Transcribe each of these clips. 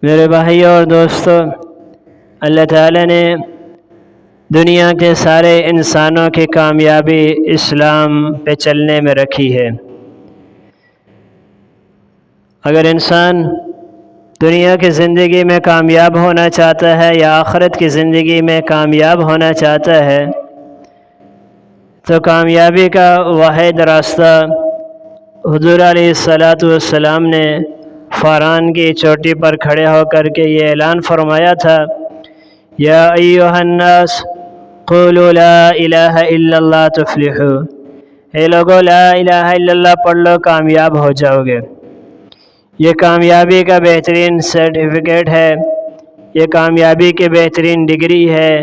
میرے بھائیوں اور دوستوں، اللہ تعالیٰ نے دنیا کے سارے انسانوں کی کامیابی اسلام پہ چلنے میں رکھی ہے۔ اگر انسان دنیا کی زندگی میں کامیاب ہونا چاہتا ہے یا آخرت کی زندگی میں کامیاب ہونا چاہتا ہے تو کامیابی کا واحد راستہ حضور علیہ السلام نے فاران کی چوٹی پر کھڑے ہو کر کے یہ اعلان فرمایا تھا، یا ایھا الناس قولوا لا الہ الا اللہ تفلحوا، اے لوگو لا الہ الا اللہ پڑھ لو کامیاب ہو جاؤ گے۔ یہ کامیابی کا بہترین سرٹیفکیٹ ہے، یہ کامیابی کی بہترین ڈگری ہے،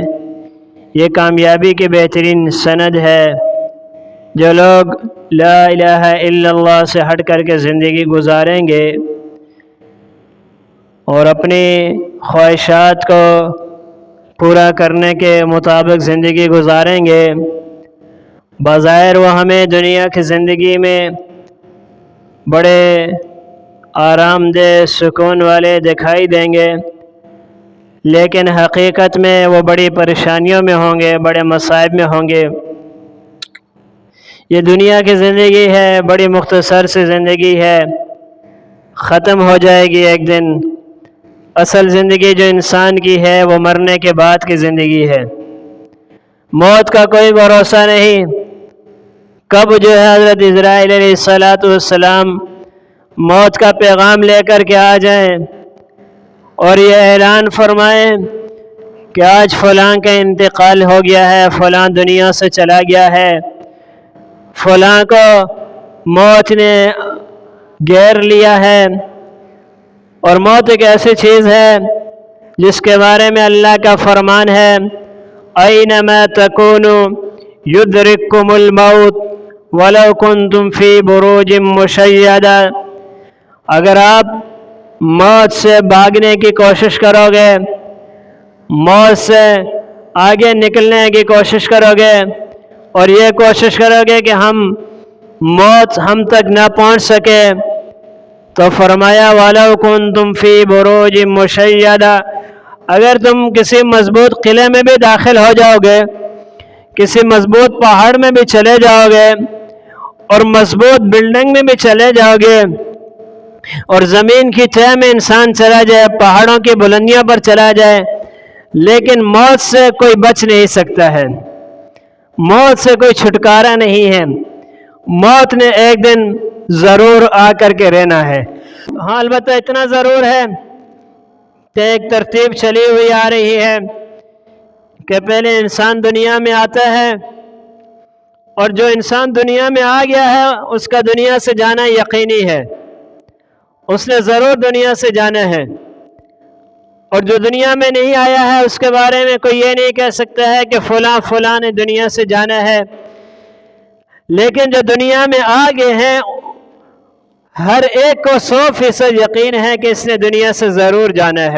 یہ کامیابی کی بہترین سند ہے۔ جو لوگ لا الہ الا اللہ سے ہٹ کر کے زندگی گزاریں گے اور اپنی خواہشات کو پورا کرنے کے مطابق زندگی گزاریں گے، بظاہر وہ ہمیں دنیا کی زندگی میں بڑے آرام دہ سکون والے دکھائی دیں گے، لیکن حقیقت میں وہ بڑی پریشانیوں میں ہوں گے، بڑے مصائب میں ہوں گے۔ یہ دنیا کی زندگی ہے، بڑی مختصر سی زندگی ہے، ختم ہو جائے گی ایک دن۔ اصل زندگی جو انسان کی ہے وہ مرنے کے بعد کی زندگی ہے۔ موت کا کوئی بھروسہ نہیں، کب جو ہے حضرت عزرائیل علیہ السلام موت کا پیغام لے کر کے آ جائیں اور یہ اعلان فرمائیں کہ آج فلاں کا انتقال ہو گیا ہے، فلاں دنیا سے چلا گیا ہے، فلاں کو موت نے گھیر لیا ہے۔ اور موت ایک ایسی چیز ہے جس کے بارے میں اللہ کا فرمان ہے، اینما تکونوا یدرککم الموت ولو کنتم فی بروج مشیدہ۔ اگر آپ موت سے بھاگنے کی کوشش کرو گے، موت سے آگے نکلنے کی کوشش کرو گے اور یہ کوشش کرو گے کہ موت ہم تک نہ پہنچ سکے، تو فرمایا وَلَوْ كُنْتُمْ فِي بُرُوجٍ مُشَيَّدَةٍ، اگر تم کسی مضبوط قلعے میں بھی داخل ہو جاؤ گے، کسی مضبوط پہاڑ میں بھی چلے جاؤ گے اور مضبوط بلڈنگ میں بھی چلے جاؤ گے اور زمین کی تہہ میں انسان چلا جائے، پہاڑوں کی بلندیوں پر چلا جائے، لیکن موت سے کوئی بچ نہیں سکتا ہے، موت سے کوئی چھٹکارا نہیں ہے۔ موت نے ایک دن ضرور آ کر کے رہنا ہے۔ ہاں البتہ اتنا ضرور ہے کہ ایک ترتیب چلی ہوئی آ رہی ہے کہ پہلے انسان دنیا میں آتا ہے اور جو انسان دنیا میں آ گیا ہے اس کا دنیا سے جانا یقینی ہے، اس نے ضرور دنیا سے جانا ہے۔ اور جو دنیا میں نہیں آیا ہے اس کے بارے میں کوئی یہ نہیں کہہ سکتا ہے کہ فلاں نے دنیا سے جانا ہے، لیکن جو دنیا میں آ گئے ہیں ہر ایک کو 100% یقین ہے کہ اس نے دنیا سے ضرور جانا ہے۔